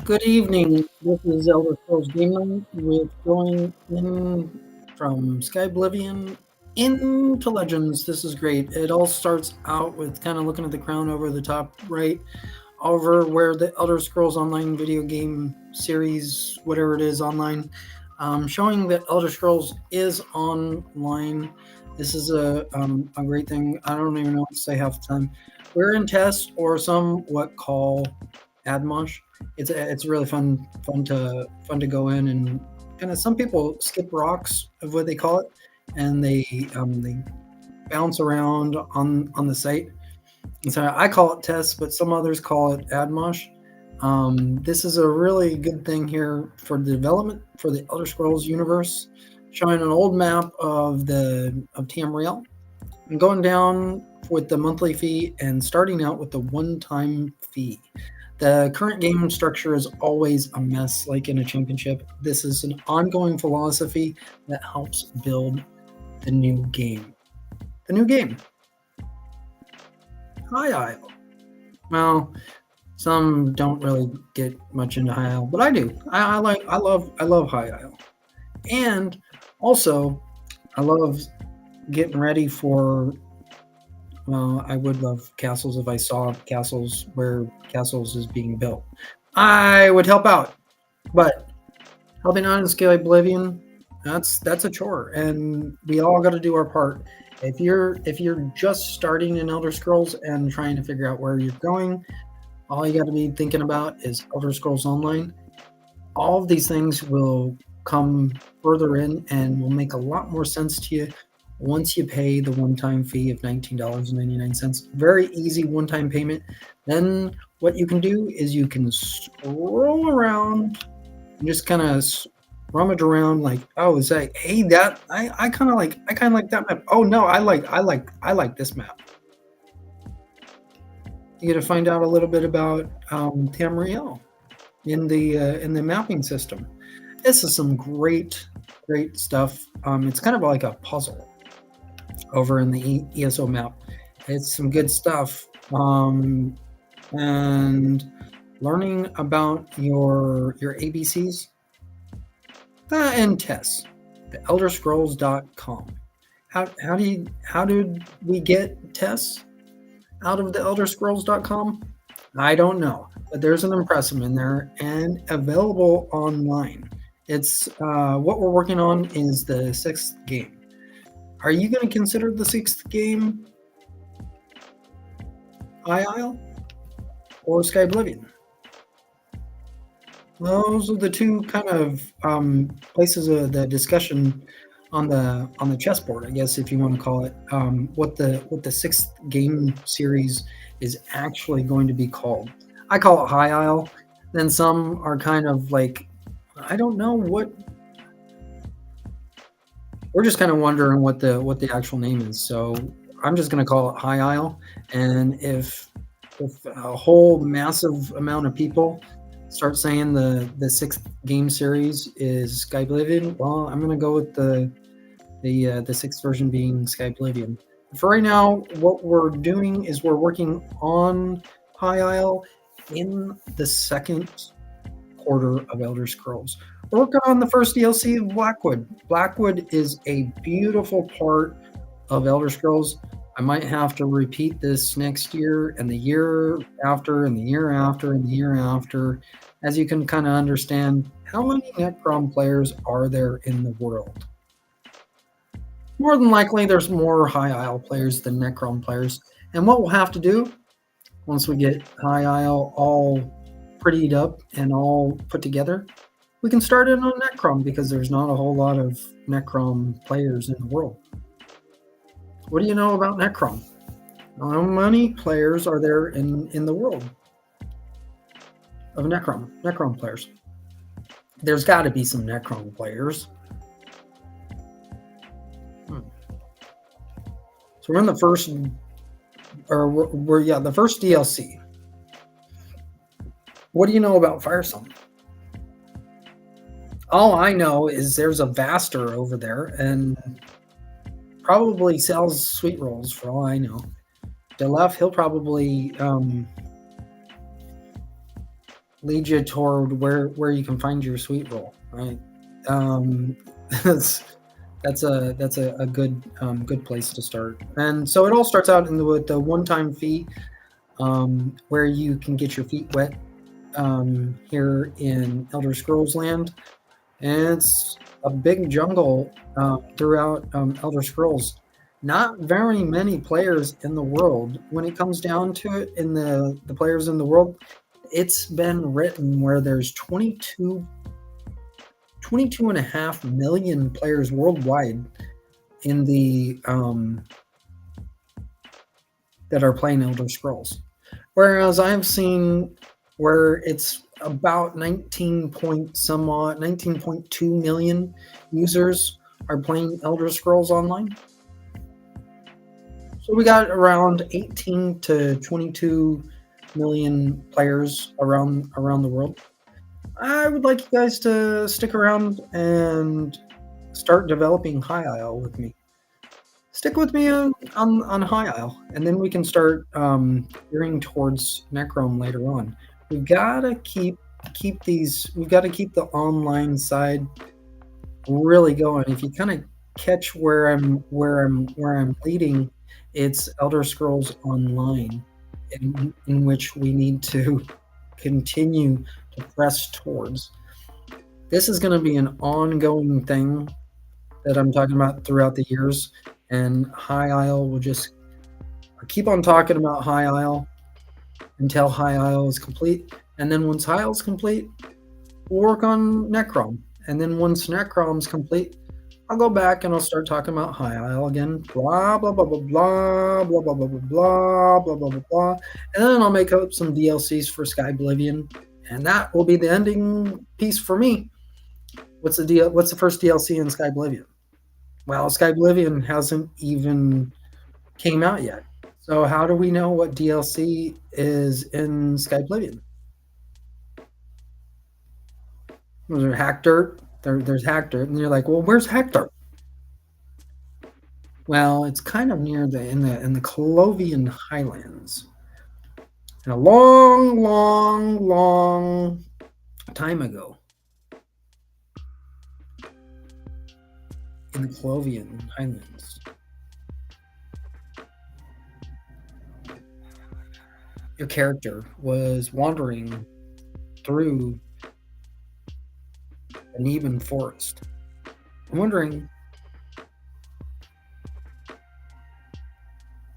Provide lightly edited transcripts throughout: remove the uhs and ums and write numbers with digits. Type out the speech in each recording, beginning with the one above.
Good evening. This is Elder Scrolls Gamer with going in from Skyblivion into Legends. This is great. It all starts out with kind of looking at the crown over the top right, over where the Elder Scrolls Online video game series, whatever it is, online, showing that Elder Scrolls is online. This is a great thing. I don't even know what to say half the time. We're in test, or some what call Admosh. It's really fun to go in and kind of, some people skip rocks of what they call it, and they bounce around on the site. And so I call it tests, but some others call it Admosh. This is a really good thing here for the development for the Elder Scrolls universe, showing an old map of Tamriel, and going down with the monthly fee and starting out with the one-time fee. The current game structure is always a mess, like in a championship. This is an ongoing philosophy that helps build the new game. The new game. High Isle. Well, some don't really get much into High Isle, but I do. I love High Isle, and also I love getting ready for. Well, I would love castles if I saw castles where castles is being built. I would help out, but helping out in Skyblivion, that's a chore, and we all got to do our part. If you're just starting in Elder Scrolls and trying to figure out where you're going, all you got to be thinking about is Elder Scrolls Online. All of these things will come further in and will make a lot more sense to you once you pay the one-time fee of $19.99. Very easy one-time payment. Then what you can do is you can scroll around and just kind of rummage around, like, oh, say, hey, that I kind of like that map. Oh no, I like this map. You get to find out a little bit about Tamriel in the mapping system. This is some great stuff. It's kind of like a puzzle over in the ESO map. It's some good stuff. And learning about your ABCs and tests. The elderscrolls.com. How did we get tests out of the elderscrolls.com? I don't know, but there's an impressum in there and available online. It's what we're working on is the 6th game. Are you going to consider the 6th game High Isle or Skyblivion? Those are the two kind of places of the discussion on the chessboard, I guess, if you want to call it. What the 6th game series is actually going to be called. I call it High Isle. Then some are kind of like, I don't know what. We're just kind of wondering what the actual name is. So I'm just going to call it High Isle. And if a whole massive amount of people start saying the 6th game series is Skyblivion, well, I'm going to go with the 6th version being Skyblivion. For right now, what we're doing is we're working on High Isle in the 2nd quarter of Elder Scrolls. We're working on the first DLC of Blackwood. Blackwood is a beautiful part of Elder Scrolls. I might have to repeat this next year and the year after and the year after and the year after, as you can kind of understand how many Necrom players are there in the world. More than likely, there's more High Isle players than Necrom players. And what we'll have to do, once we get High Isle all prettied up and all put together, we can start in on Necrom, because there's not a whole lot of Necrom players in the world. What do you know about Necrom? How many players are there in the world of Necrom players? There's got to be some Necrom players. So we're in the first, or we're the first DLC. What do you know about Firesong? All I know is there's a Vaster over there and probably sells sweet rolls, for all I know. Delef, he'll probably lead you toward where you can find your sweet roll, right? Um, that's that's a good good place to start. And so it all starts out with the one-time fee, where you can get your feet wet here in Elder Scrolls Land, and it's a big jungle throughout Elder Scrolls. Not very many players in the world. When it comes down to it, in the players in the world, it's been written where there's 22.5 million players worldwide in the that are playing Elder Scrolls. Whereas I've seen where it's about 19 point some odd 19.2 million users are playing Elder Scrolls Online. So we got around 18 to 22 million players around the world. I would like you guys to stick around and start developing High Isle with me. Stick with me on High Isle, and then we can start gearing towards Necrom later on. We've got to keep these. We've got to keep the online side really going. If you kind of catch where I'm leading, it's Elder Scrolls Online, in which we need to continue to press towards. This is going to be an ongoing thing that I'm talking about throughout the years, and High Isle will just keep on talking about High Isle until High Isle is complete, and then once High Isle is complete, we'll work on Necrom, and then once Necrom's complete, I'll go back and I'll start talking about High Isle again. Blah blah blah blah blah blah blah blah blah blah blah blah blah blah, and then I'll make up some DLCs for Skyblivion, and that will be the ending piece for me. What's the first DLC in Skyblivion? Well, Skyblivion hasn't even came out yet. So how do we know what DLC is in Skyblivion? Was there Hack Dirt? There's Hack Dirt, and you're like, well, where's Hack Dirt? Well, it's kind of near the Colovian Highlands. And a long, long, long time ago, in the Colovian Highlands, your character was wandering through an even forest. I'm wondering,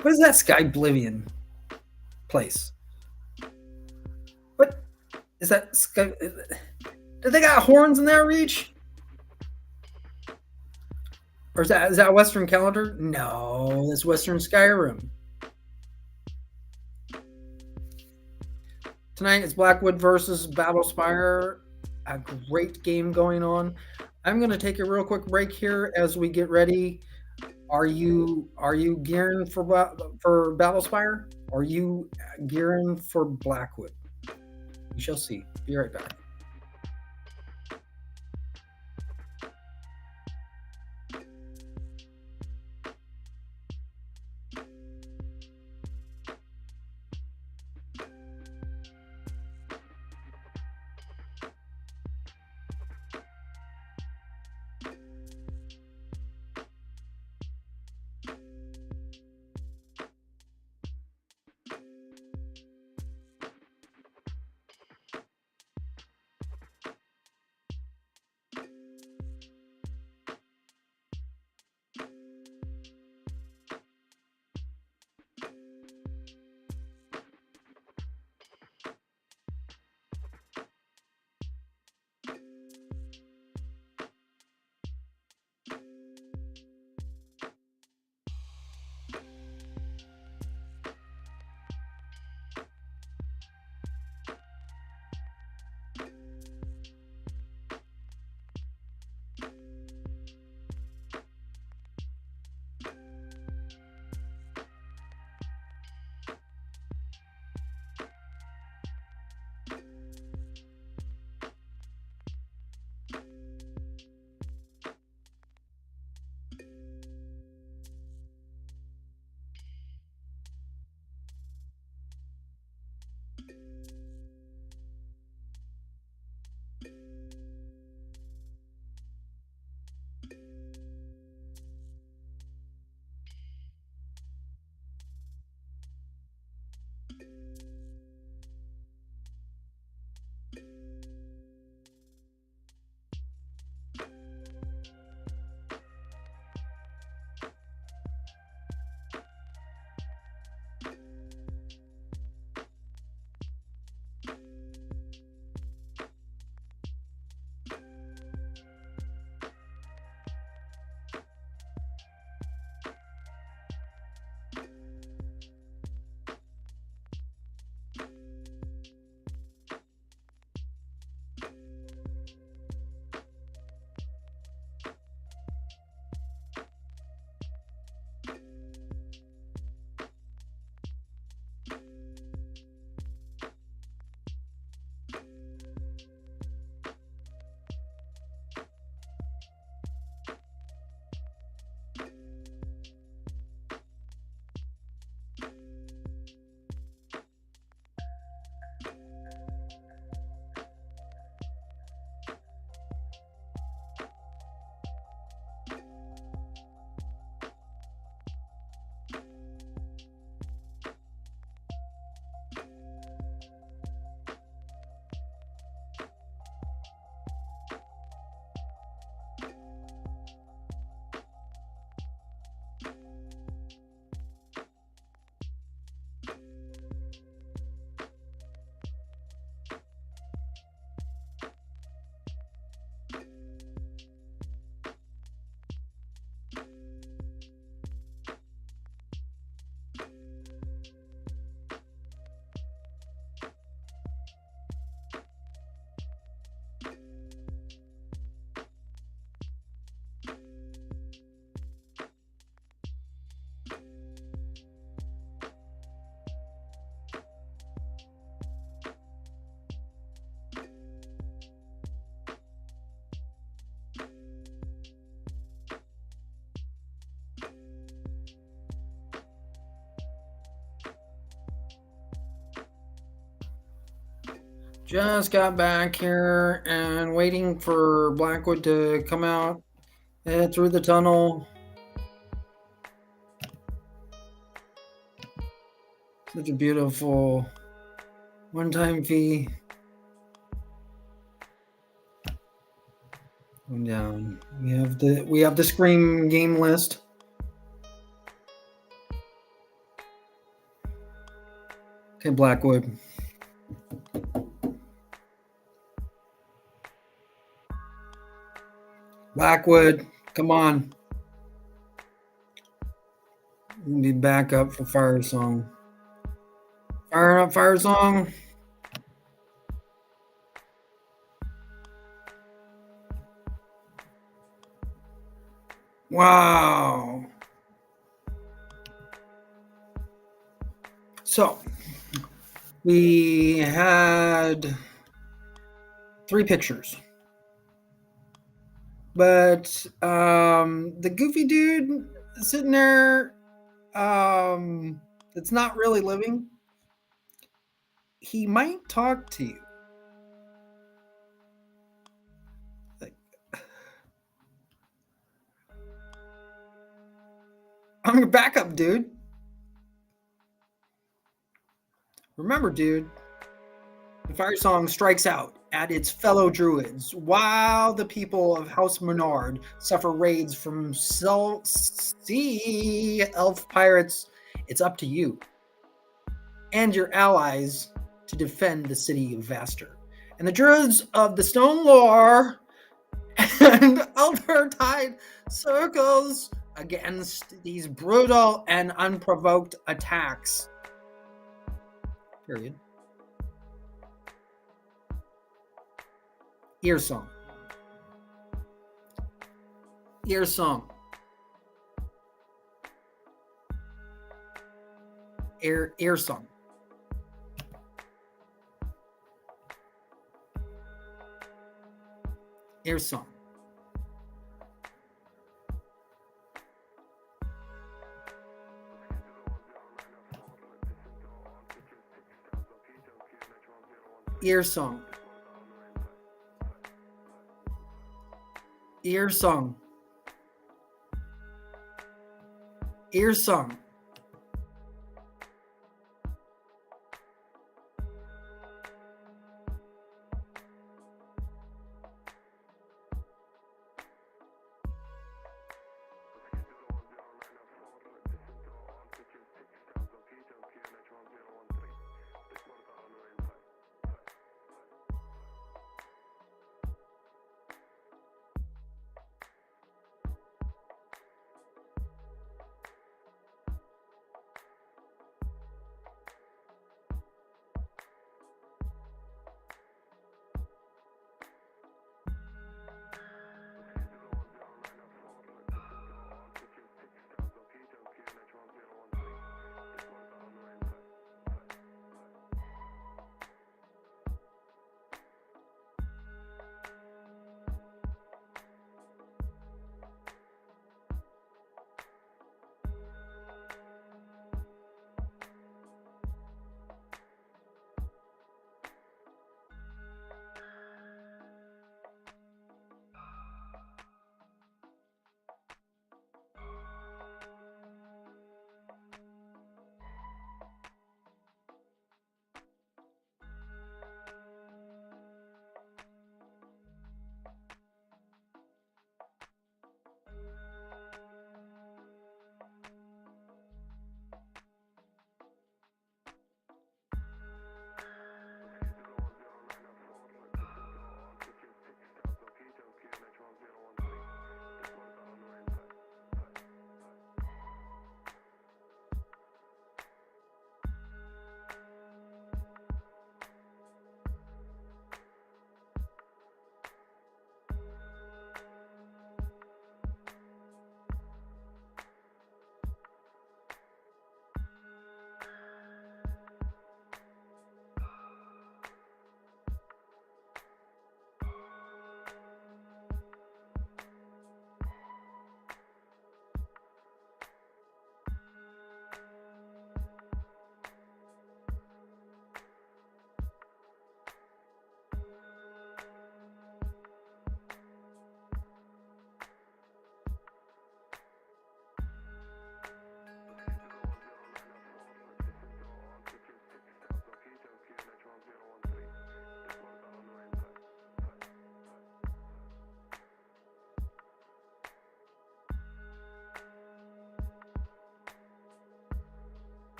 what is that Skyblivion place? What is that Sky? Do they got horns in that reach? Or is that Western Calendar? No, that's Western Skyrim. Tonight it's Blackwood versus Battlespire. A great game going on. I'm going to take a real quick break here as we get ready. Are you gearing for Battlespire? Are you gearing for Blackwood? We shall see. Be right back. Just got back here and waiting for Blackwood to come out through the tunnel. Such a beautiful one-time fee. Come down. We have the Scream game list. Okay, Blackwood. Blackwood, come on. We'll be back up for Fire Song. Fire up Fire Song. Wow. So we had 3 pictures. But the goofy dude sitting there, it's not really living. He might talk to you. Like, I'm your backup, dude. Remember, dude, the Fire Song strikes out at its fellow druids while the people of House Menard suffer raids from sea elf pirates. It's up to you and your allies to defend the city of Vaster. And the druids of the Stone Lore and Elder Tide circles against these brutal and unprovoked attacks. Period. Ear song. Ear song. Ear song. Ear song. Ear song. Ear song. Ear song.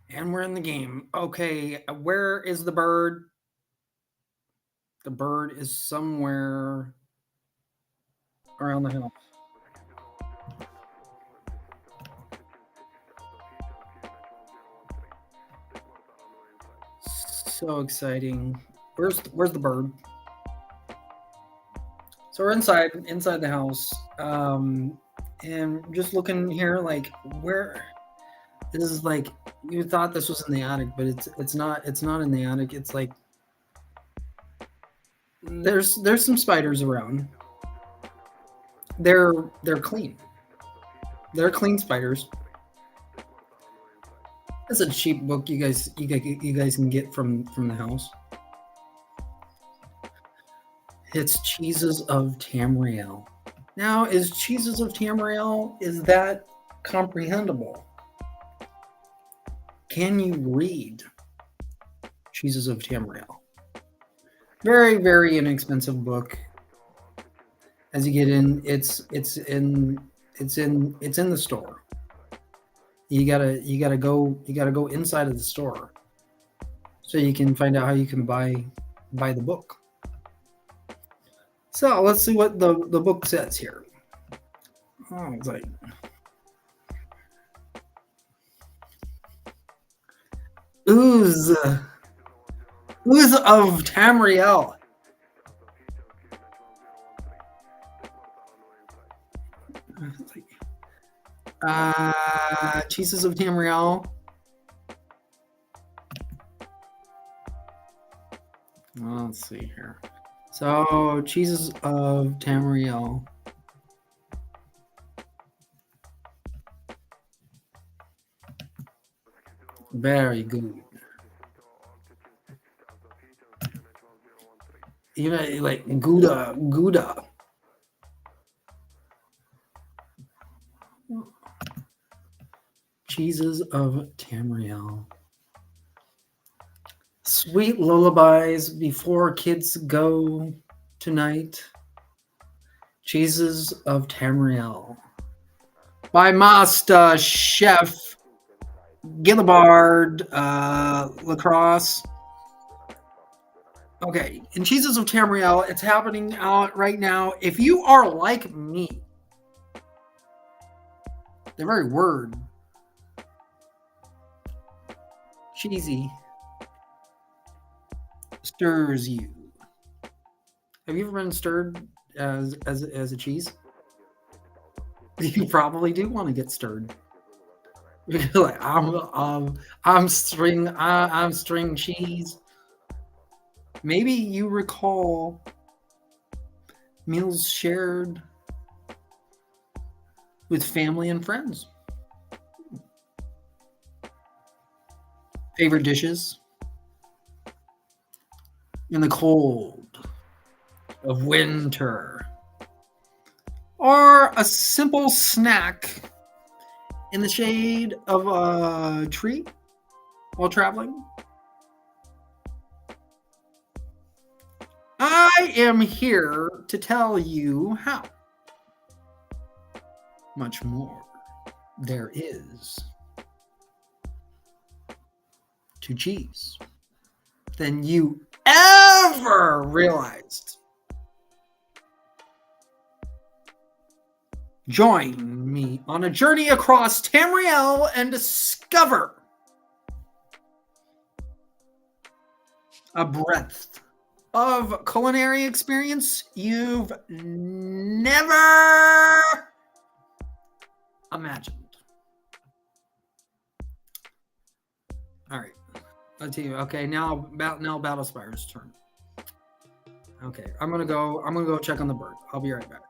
And we're in the game. Okay, where is the bird? The bird is somewhere around the house. So exciting. Where's the bird? So we're inside the house, and just looking here, like where this is like you thought this was in the attic, but it's not in the attic. It's like there's some spiders around. They're clean. They're clean spiders. It's a cheap book you guys can get from the house. It's Cheeses of Tamriel. Now, is Cheeses of Tamriel, is that comprehensible? Can you read Cheeses of Tamriel? Very, very inexpensive book. As you get in, it's in the store. You gotta go inside of the store so you can find out how you can buy the book. So let's see what the book says here. Oh, it's like ooze of Tamriel. Cheeses of Tamriel. Well, let's see here. So, Cheeses of Tamriel. Very good. Even like Gouda. Cheeses of Tamriel. Sweet lullabies before kids go tonight. Cheeses of Tamriel. By Master Chef Gillibard Lacrosse. Okay, in Cheeses of Tamriel, it's happening out right now. If you are like me, the very word cheesy stirs you. Have you ever been stirred as a cheese? You probably do want to get stirred. You're like I'm string cheese. Maybe you recall meals shared with family and friends. Favorite dishes in the cold of winter. Or a simple snack in the shade of a tree while traveling. I am here to tell you how much more there is to cheese than you ever realized. Join me on a journey across Tamriel and discover a breadth of culinary experience you've never imagined. All right, I'll tell you. Okay, now Battlespyre's turn. Okay, I'm gonna go check on the bird. I'll be right back.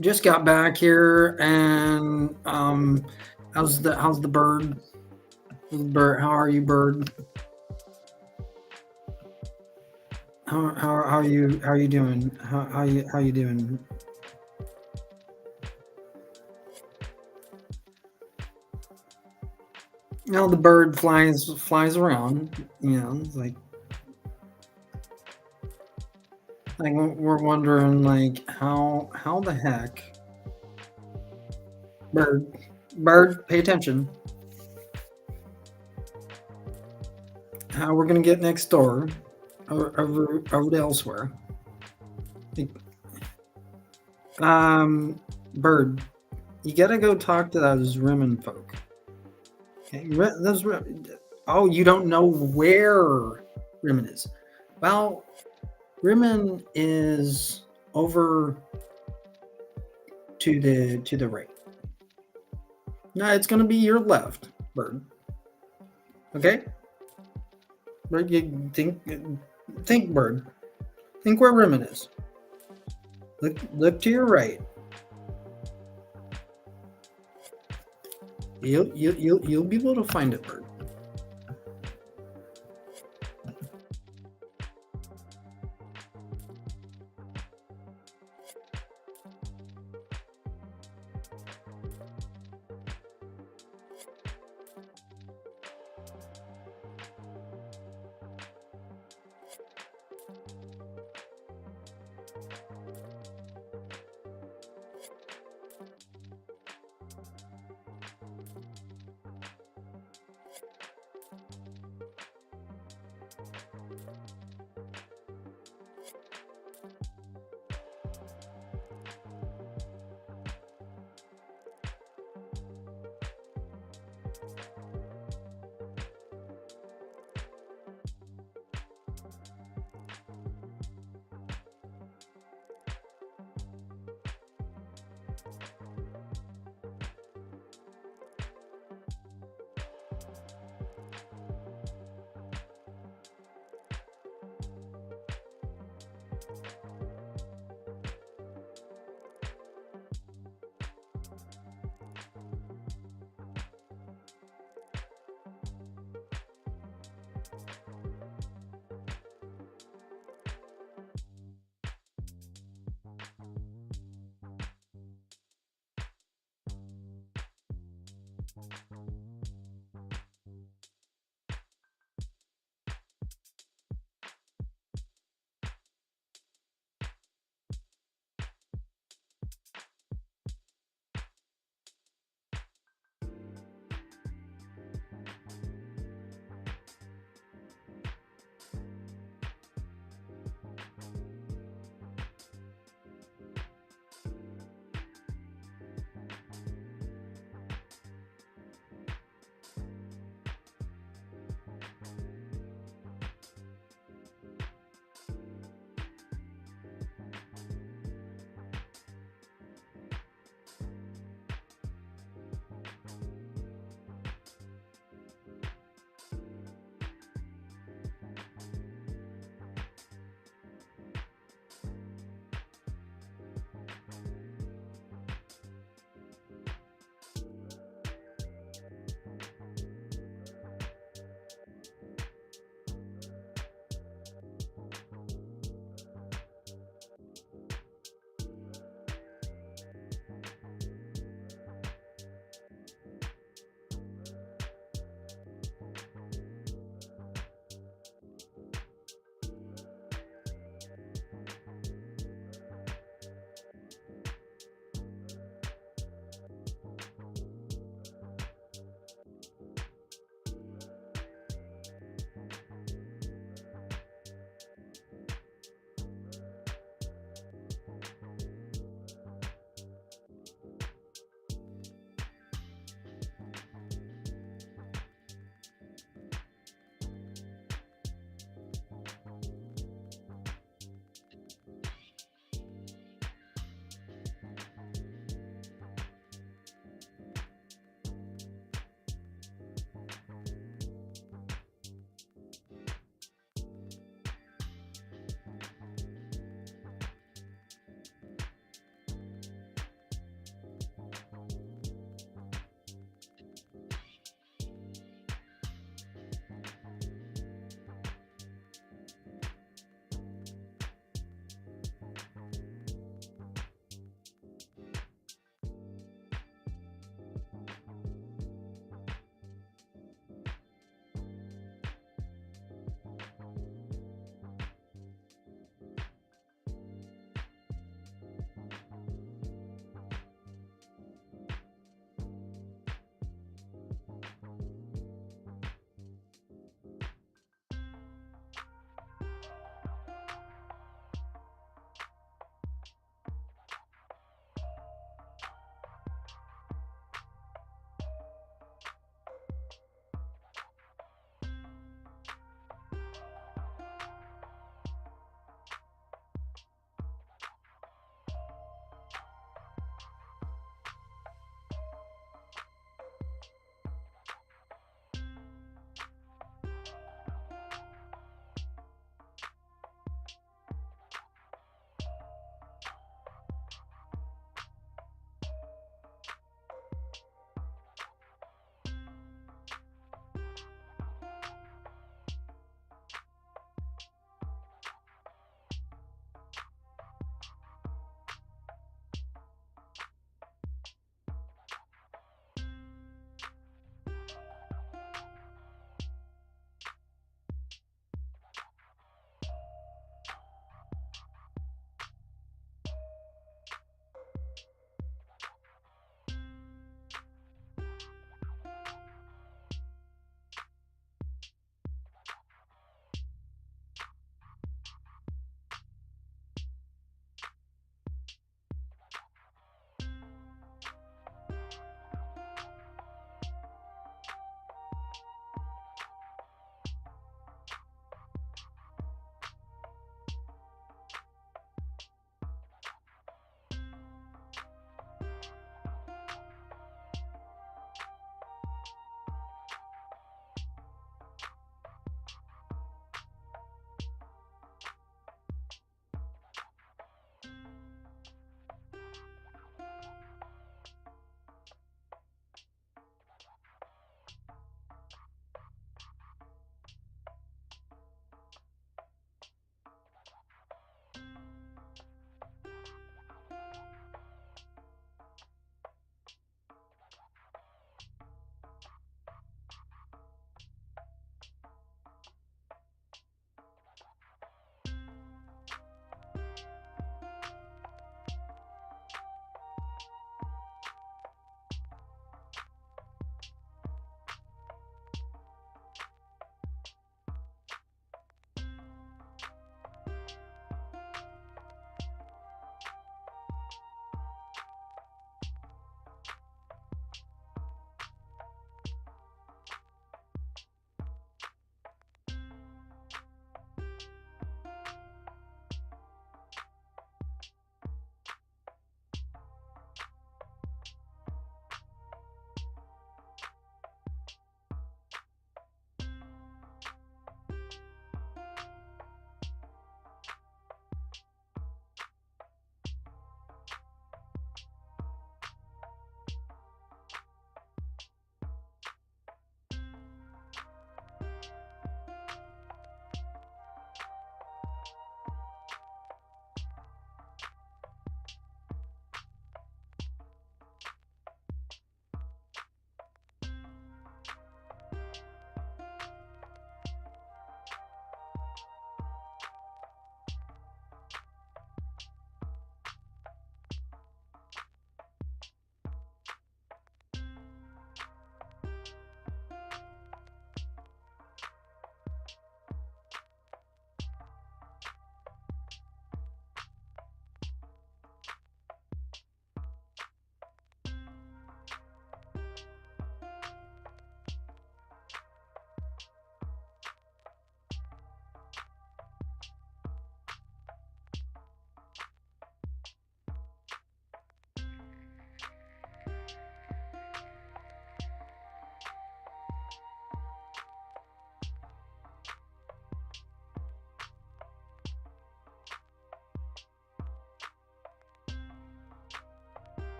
just got back here, and how's the bird? Bird, how are you, bird? How are you? How are you doing? How you doing? The bird flies around. It's like we're wondering like how the heck bird pay attention. How we're gonna get next door over to elsewhere. Bird, you gotta go talk to those Rimmen folk. Okay, oh, you don't know where Rimmen is. Well, Rimmen is over to the right. No, it's gonna be your left, Bird. Okay, Bird, you think, Bird. Think where Rimmen is. Look to your right. You'll be able to find it, Bird.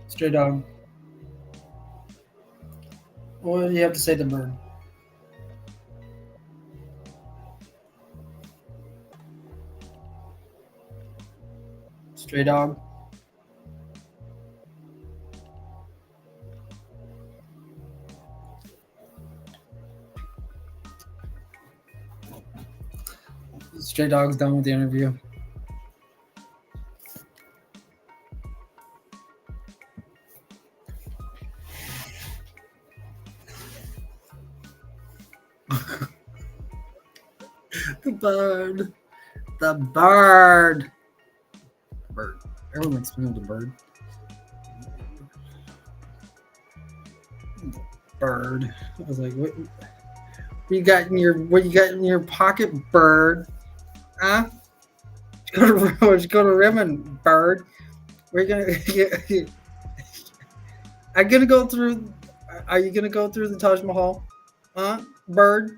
Stray dog. What do you have to say to the bird? Stray dog. Stray dog's done with the interview. The bird. The bird. Bird. Everyone makes fun of the bird. Bird. I was like, what you got in your pocket, bird? Huh? Let's go to Rimmon, bird. We're gonna I'm gonna go through. Are you gonna go through the Taj Mahal? Huh, bird?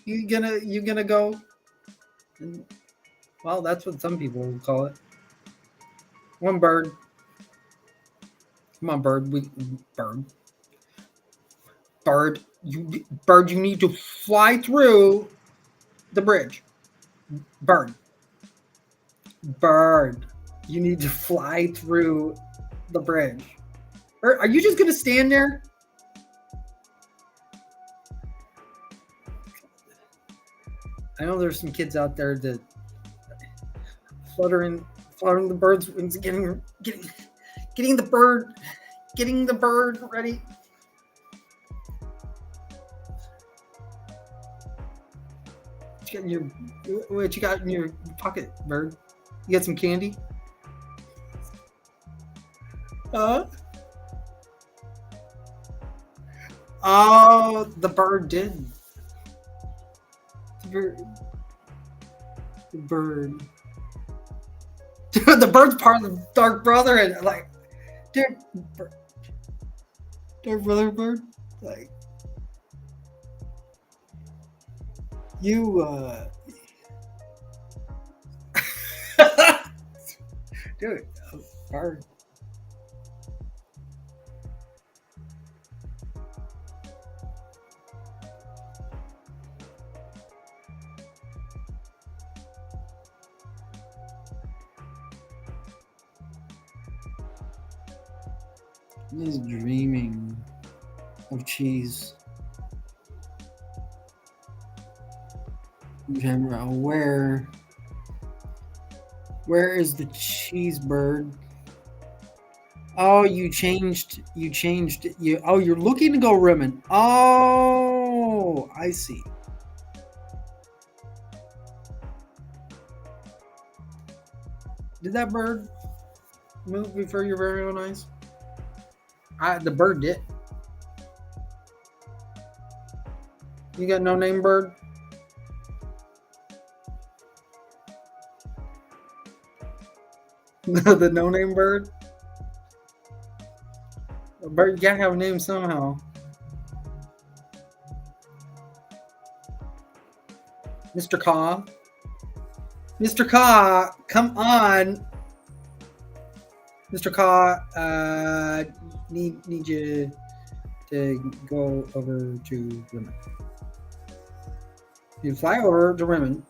You gonna go? Well, that's what some people would call it. One bird. Come on, bird. Bird. Bird. You need to fly through the bridge. Bird. Bird. You need to fly through the bridge. Are you just gonna stand there? I know there's some kids out there that fluttering the bird's wings, getting the bird ready. What you got in your pocket, bird? You got some candy? Oh, the bird did. The bird. Dude, the bird's part of the Dark Brother, and like, dude, Dark Brother bird, like, you, dude, bird. He's dreaming of cheese. Where is the cheese, bird? Oh, you changed. Oh, you're looking to go rimming. Oh, I see. Did that bird move before your very own eyes? The bird did. You got no name, bird? The no name bird? A bird, you gotta have a name somehow. Mr. Caw. Mr. Caw, come on. Mr. Caw, need you to go over to Rimmon. You fly over to Rimmon.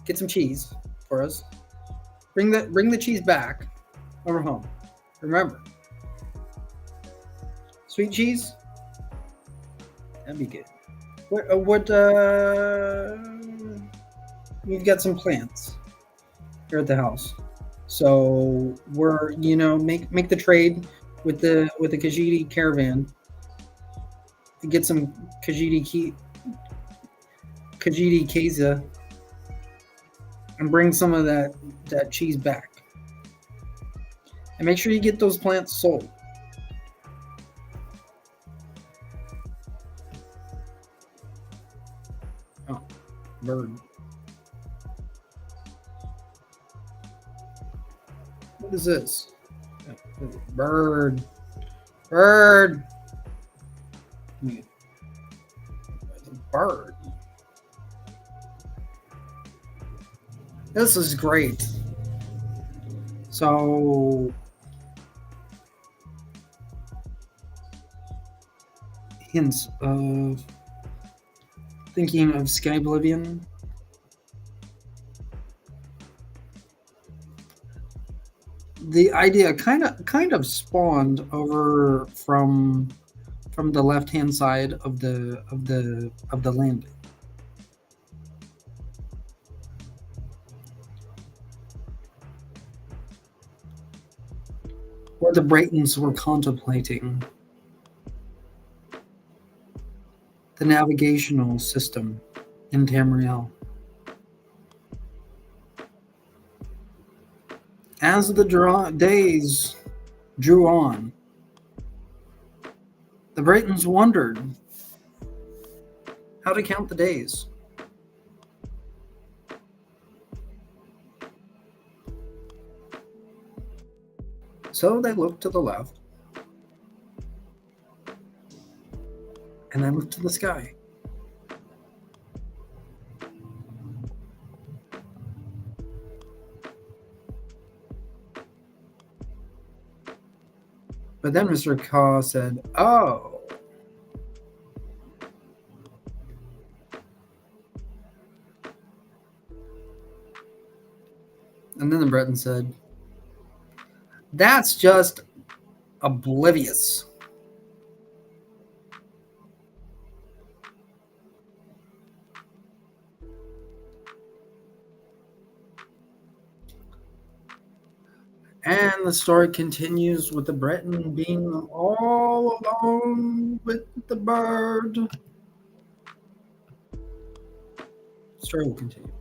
Get some cheese for us. Bring the cheese back over home. Remember, sweet cheese. That'd be good. We've got some plants here at the house. So we're make the trade with the Khajiit caravan to get some Khajiit Keza and bring some of that cheese back. And make sure you get those plants sold. Oh, bird. What is this? Bird. Bird. Bird. This is great. So hints of thinking of Skyblivion. The idea kind of spawned over from the left hand side of the landing. Where the Braytons were contemplating the navigational system in Tamriel. As the days drew on, the Braytons wondered how to count the days. So they looked to the left, and they looked to the sky. But then Mr. Kaw said, "Oh." And then the Breton said, "That's just oblivious." And the story continues with the Breton being all alone with the bird. The story will continue.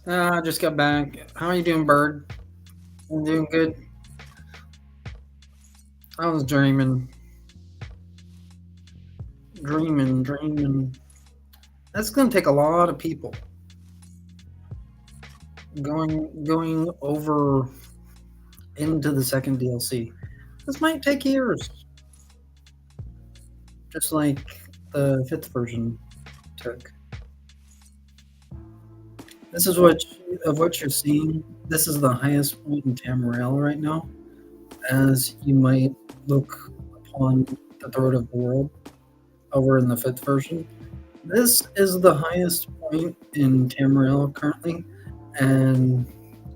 I just got back. How are you doing, Bird? I'm doing good. I was dreaming. That's gonna take a lot of people going over into the second DLC. This might take years, just like the fifth version took. This is what you're seeing. This is the highest point in Tamriel right now, as you might look upon the throat of the world over in the fifth version. This is the highest point in Tamriel currently, and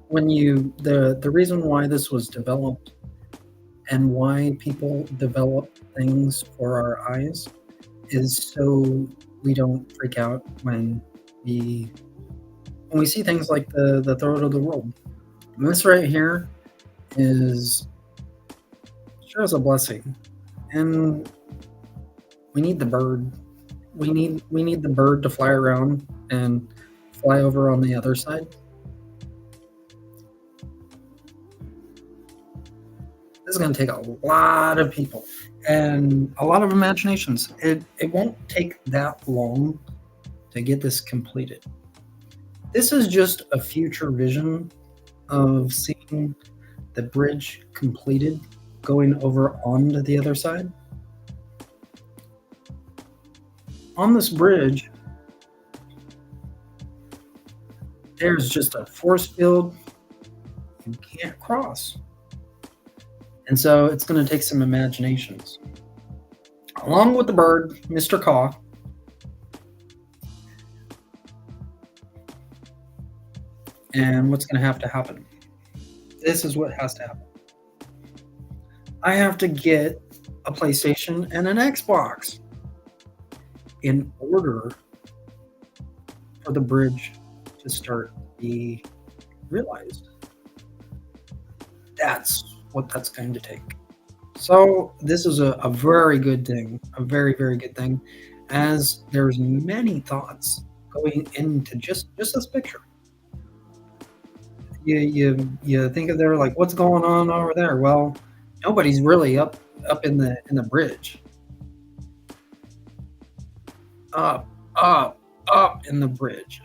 when you the reason why this was developed and why people develop things for our eyes is so we don't freak out we when we see things like the throat of the world. And this right here is sure is a blessing, and we need the bird. We need the bird to fly around and fly over on the other side. This is going to take a lot of people and a lot of imaginations. It won't take that long to get this completed. This is just a future vision of seeing the bridge completed, going over onto the other side. On this bridge, there's just a force field you can't cross. And so it's going to take some imaginations. Along with the bird, Mr. Caw. And what's going to have to happen? This is what has to happen. I have to get a PlayStation and an Xbox in order for the bridge to start be realized. That's what that's going to take. So this is a very good thing, a very, very good thing, as there's many thoughts going into just this picture. You think of there like what's going on over there? Well, nobody's really up in the bridge. Up in the bridge.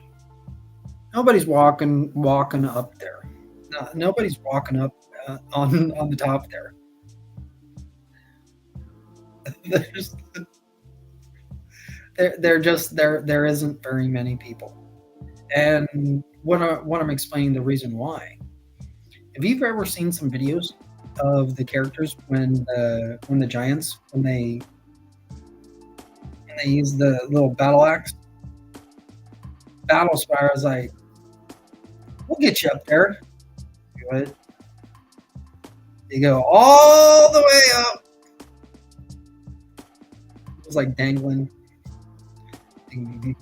Nobody's walking up there. No, nobody's walking up on the top there. There isn't very many people. And what I'm explaining the reason why. Have you ever seen some videos of the characters when the giants when they use the little battle axe? Battle Spire is like, we'll get you up there. Do it. You go all the way up. It was like dangling. Ding, ding,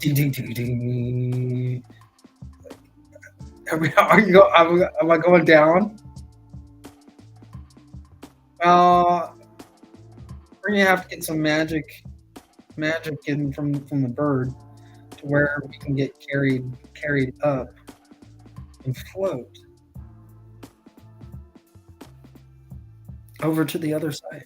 ding, ding, ding, ding. Am I going down? Well, we're gonna have to get some magic in from the bird to where we can get carried up and float over to the other side.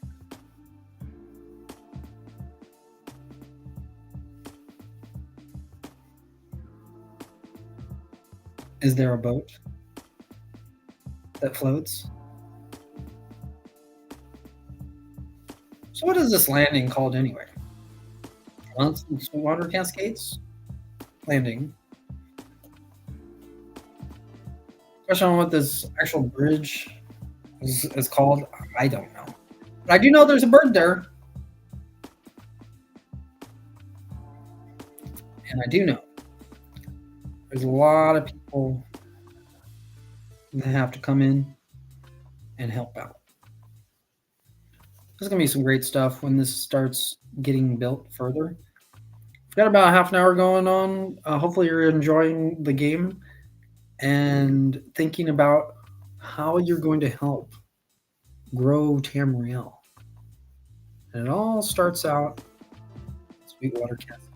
Is there a boat that floats? So what is this landing called anyway? Water Cascades? Landing. Question on what this actual bridge is called, I don't know. But I do know there's a bird there. And I do know there's a lot of people that have to come in and help out. There's going to be some great stuff when this starts getting built further. We've got about half an hour going on. Hopefully you're enjoying the game and thinking about how you're going to help grow Tamriel. And it all starts out Sweetwater Cascades.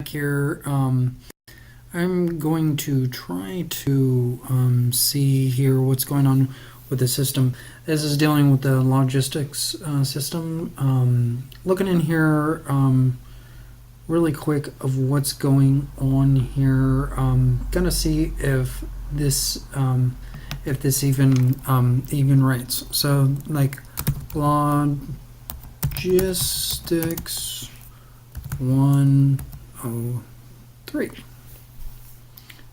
here. I'm going to try to see here what's going on with the system. This is dealing with the logistics system. Looking in here really quick of what's going on here. Gonna see if this even writes. So like logistics 103.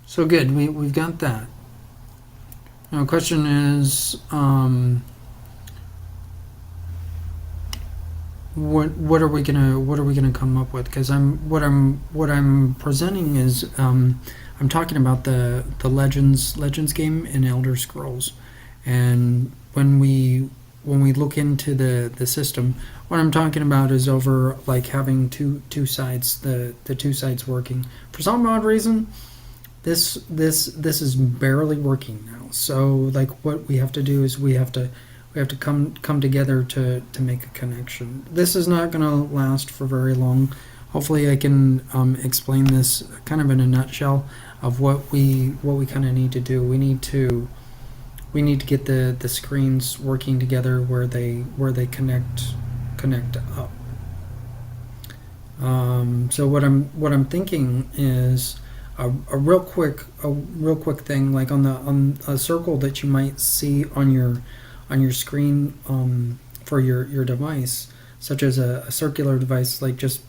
So good, we've got that. Now the question is, what are we gonna come up with? Because what I'm presenting is I'm talking about the Legends game in Elder Scrolls, and when we look into the system, what I'm talking about is over like having two sides, the two sides working. For some odd reason, this is barely working now. So like what we have to do is we have to come together to make a connection. This is not going to last for very long. Hopefully I can explain this kind of in a nutshell of what we kind of need to do. We need to get the screens working together where they connect up. So what I'm thinking is a real quick thing, like on a circle that you might see on your screen for your device, such as a circular device, like just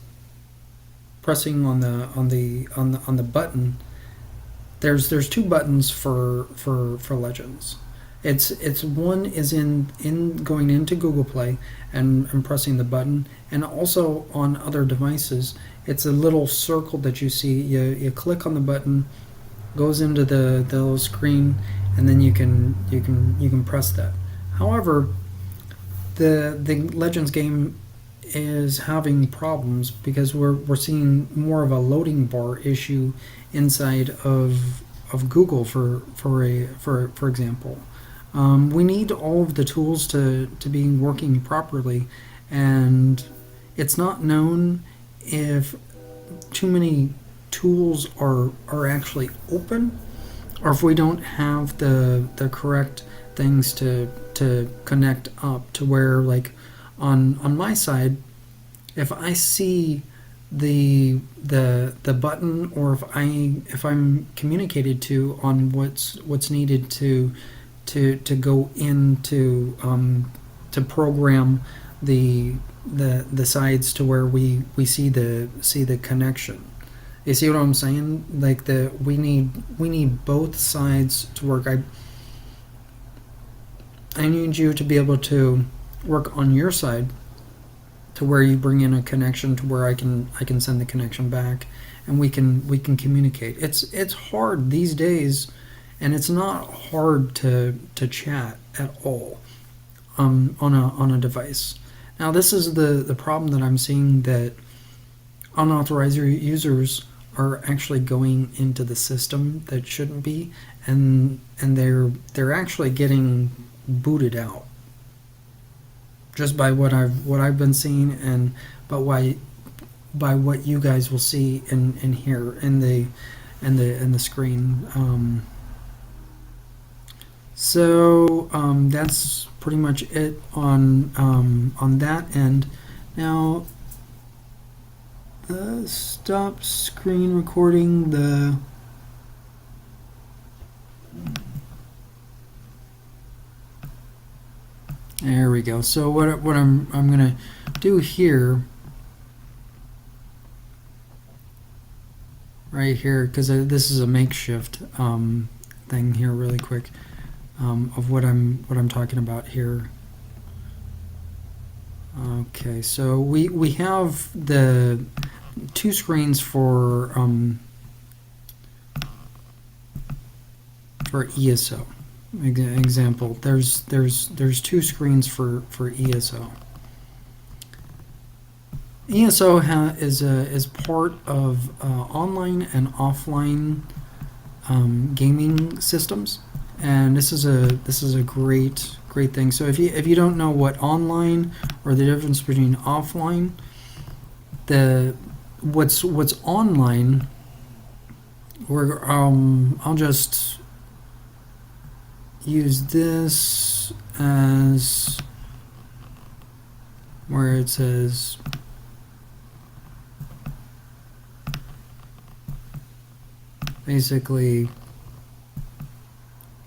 pressing on the button. There's two buttons for Legends. It's one is in going into Google Play and pressing the button, and also on other devices it's a little circle that you see. You click on the button, goes into the little screen, and then you can press that. However, the Legends game is having problems because we're seeing more of a loading bar issue inside of Google for example. We need all of the tools to be working properly, and it's not known if too many tools are actually open, or if we don't have the correct things to connect up to where, like on my side, if I see the button, or if I'm communicated to on what's needed to go into to program the sides to where we see the connection. You see what I'm saying? Like we need both sides to work. I need you to be able to work on your side to where you bring in a connection to where I can send the connection back, and we can communicate. It's hard these days, and it's not hard to chat at all on a device. Now this is the problem that I'm seeing, that unauthorized users are actually going into the system that shouldn't be, and they're actually getting booted out just by what I've been seeing, and by what you guys will see in here in the screen. So that's pretty much it on that end. Now stop screen recording. There we go. So what I'm gonna do here, right here, because this is a makeshift thing here, really quick, of what I'm talking about here. Okay, so we have the two screens for ESO. Example, there's two screens for ESO. ESO is part of online and offline gaming systems, and this is a great thing. So if you don't know what online or the difference between offline, the what's online. I'll just use this as where it says basically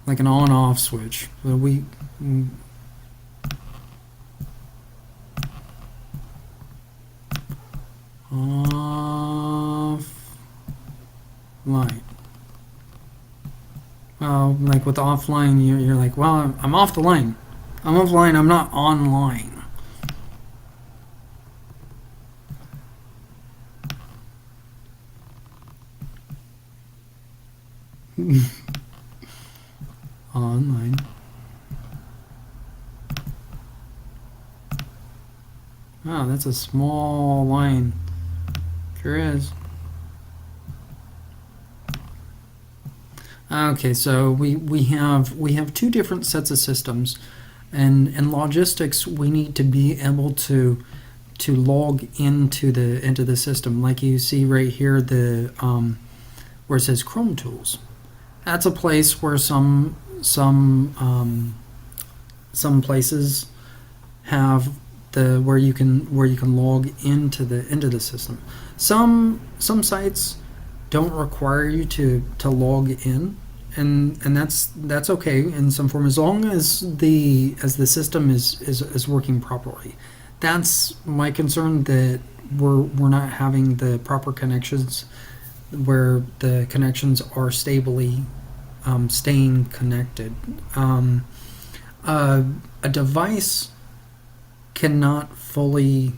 like an on-off switch. But we off line. Well, like with offline, you're like, well, I'm off the line. I'm offline. I'm not online. Online. Wow, that's a small line. Sure is. Okay, so we have two different sets of systems, and in logistics we need to be able to log into the system, like you see right here, the where it says Chrome Tools. That's a place where some places have the where you can log into the system. Some sites don't require you to log in, and that's okay in some form, as long as the system is working properly. That's my concern, that we're not having the proper connections, where the connections are stably staying connected. A device cannot fully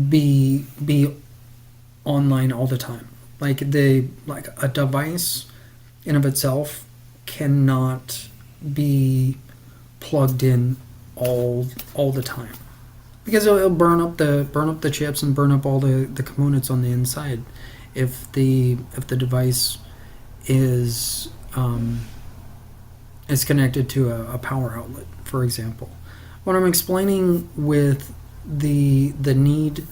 be online all the time. Like a device in of itself cannot be plugged in all the time, because it'll burn up the chips and burn up all the components on the inside if the device is connected to a power outlet, for example. What I'm explaining with the need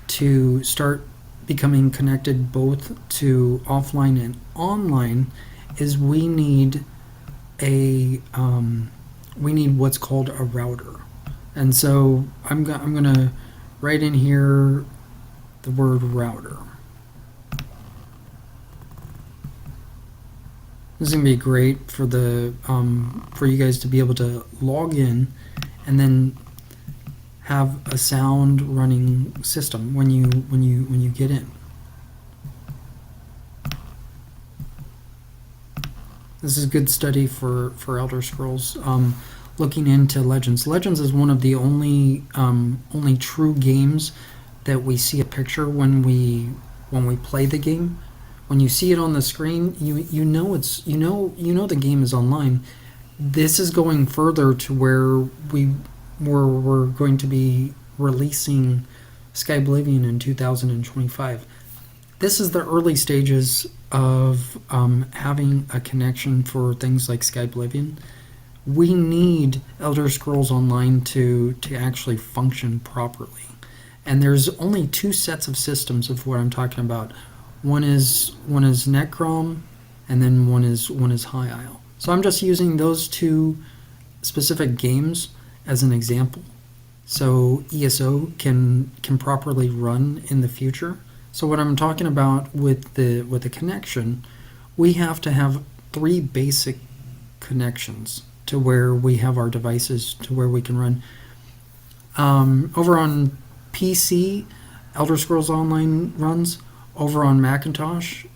to start becoming connected both to offline and online is we need what's called a router. And so I'm gonna write in here the word router. This is gonna be great for the for you guys to be able to log in and then have a sound running system when you get in. This is good study for Elder Scrolls. Looking into Legends. Legends is one of the only true games that we see a picture when we play the game. When you see it on the screen, you know the game is online. This is going further to where we're going to be releasing Skyblivion in 2025. This is the early stages of having a connection for things like Skyblivion. We need Elder Scrolls Online to actually function properly. And there's only two sets of systems of what I'm talking about. One is Necrom, and then one is High Isle. So I'm just using those two specific games as an example, so ESO can properly run in the future. So what I'm talking about with the connection, we have to have three basic connections to where we have our devices to where we can run. Over on PC, Elder Scrolls Online runs. Over on Macintosh,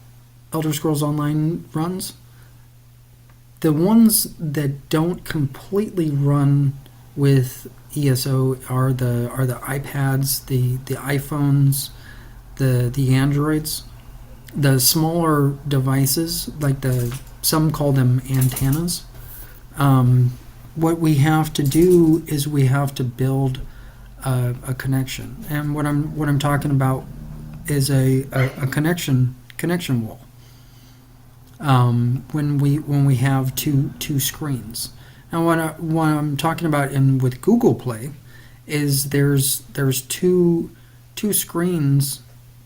Elder Scrolls Online runs. The ones that don't completely run with ESO are the iPads, the iPhones, the Androids, the smaller devices, like some call them antennas. What we have to do is we have to build a connection, and what I'm talking about is a connection wall. When we have two screens. Now what I'm talking about with Google Play is there's two screens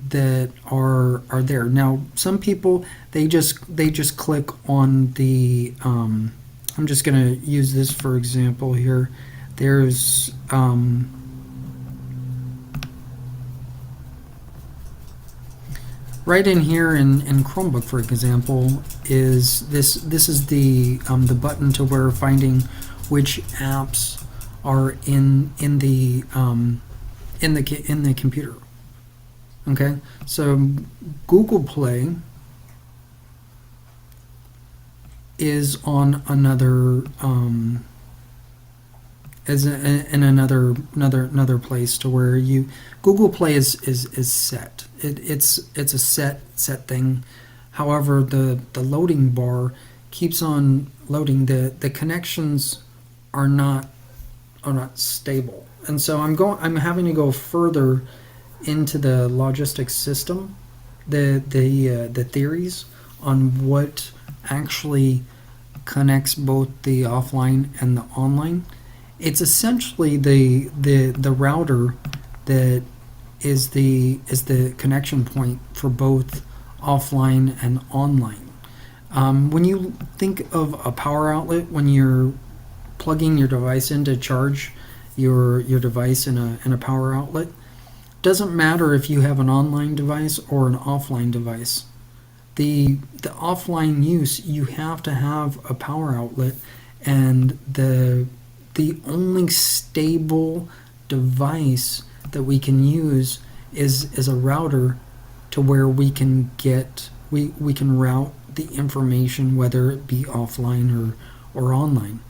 that are there. Now, some people they just click on the. I'm just going to use this for example here. There's right in here in Chromebook, for example, is this is the button to where finding which apps are in the computer. Okay, so Google Play is on another in another place to where you Google Play is set. It's a set thing. However, the loading bar keeps on loading. The connections are not stable, and so I'm having to go further into the logistics system, the theories on what actually connects both the offline and the online. It's essentially the router that is the connection point for both offline and online. When you think of a power outlet, when you're plugging your device in to charge your device in a power outlet, doesn't matter if you have an online device or an offline device. The offline use, you have to have a power outlet, and the only stable device that we can use is a router to where we can route the information, whether it be offline or online.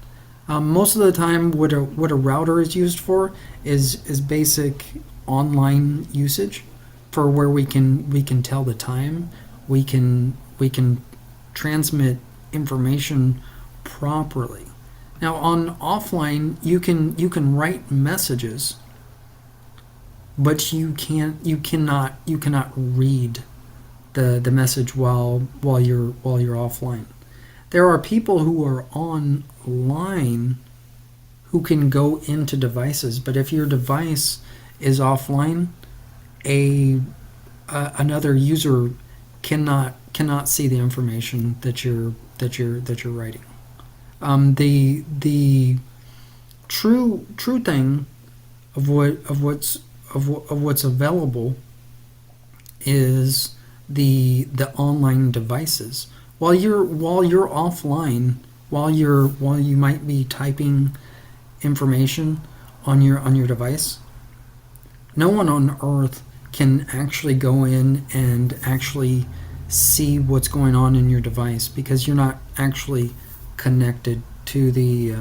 Most of the time, what a router is used for is basic online usage, for where we can tell the time, we can transmit information properly. Now on offline, you can write messages, but you cannot read the message while you're offline. There are people who are online who can go into devices, but if your device is offline, another user cannot see the information that you're writing. The true thing of what's available is the online devices. While you're offline, while you might be typing information on your device, no one on earth can actually go in and actually see what's going on in your device, because you're not actually connected to the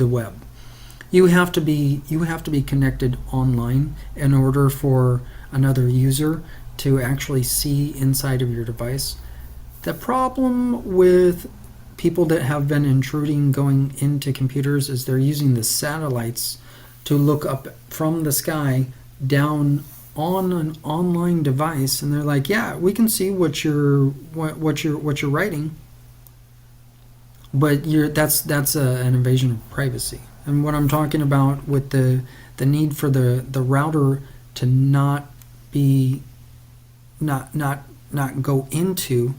web. You have to be connected online in order for another user to actually see inside of your device. The problem with people that have been intruding going into computers is they're using the satellites to look up from the sky down on an online device, and they're like, yeah, we can see what you're writing, but that's an invasion of privacy. And what I'm talking about with the need for the router to not go into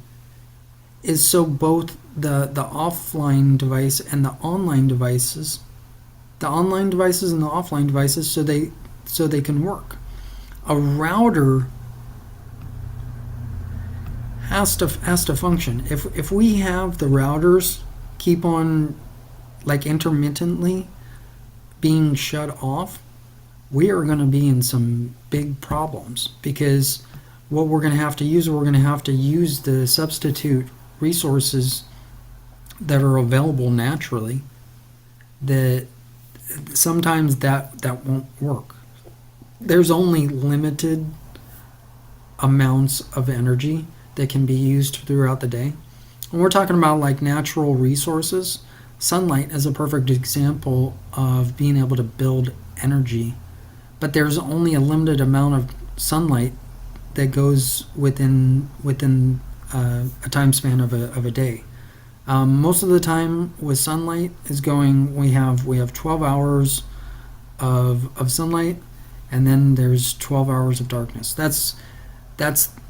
is so both the offline device and the online devices, the online devices and the offline devices, so they can work. A router has to function. If we have the routers keep on like intermittently being shut off, we are going to be in some big problems, because what we're going to have to use the substitute resources that are available naturally, that sometimes that won't work. There's only limited amounts of energy that can be used throughout the day. When we're talking about like natural resources, sunlight is a perfect example of being able to build energy, but there's only a limited amount of sunlight that goes within a time span of a day. Most of the time with sunlight is going, we have 12 hours of sunlight, and then there's 12 hours of darkness. That's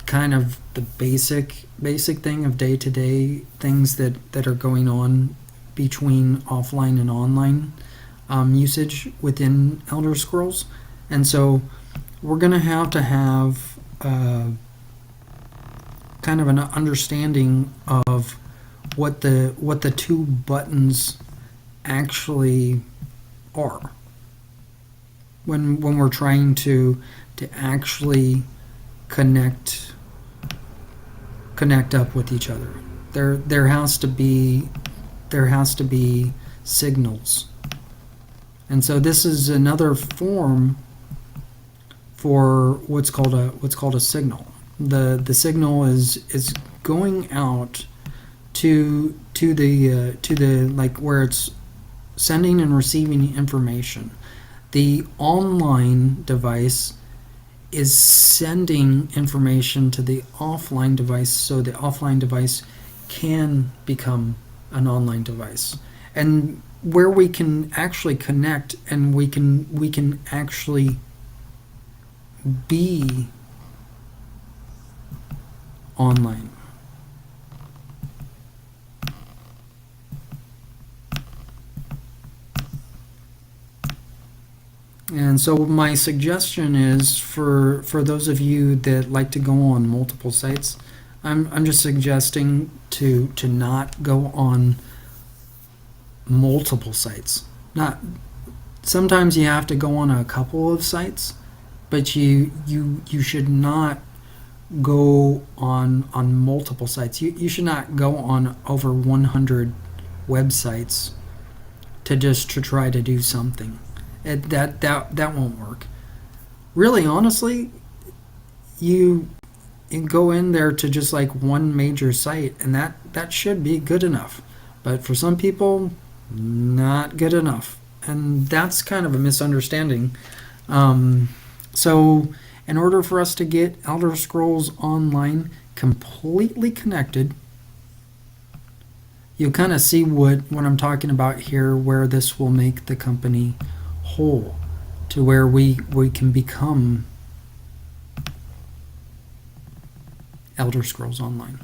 kind of the basic thing of day-to-day things that are going on between offline and online usage within Elder Scrolls. And so we're going to have kind of an understanding of what the two buttons actually are when we're trying to actually connect up with each other. There has to be signals. And so this is another form for what's called a signal. The signal is going out to the like where it's sending and receiving information. The online device is sending information to the offline device, so the offline device can become an online device. And where we can actually connect and we can actually be online. And so my suggestion is for those of you that like to go on multiple sites, I'm just suggesting to not go on multiple sites. Not sometimes you have to go on a couple of sites, but you should not go on multiple sites. You should not go on over 100 websites to try to do something. That won't work. Really, honestly, you go in there to just like one major site, and that should be good enough. But for some people, not good enough, and that's kind of a misunderstanding. So, in order for us to get Elder Scrolls Online completely connected, you'll kind of see what I'm talking about here, where this will make the company whole, to where we can become Elder Scrolls Online.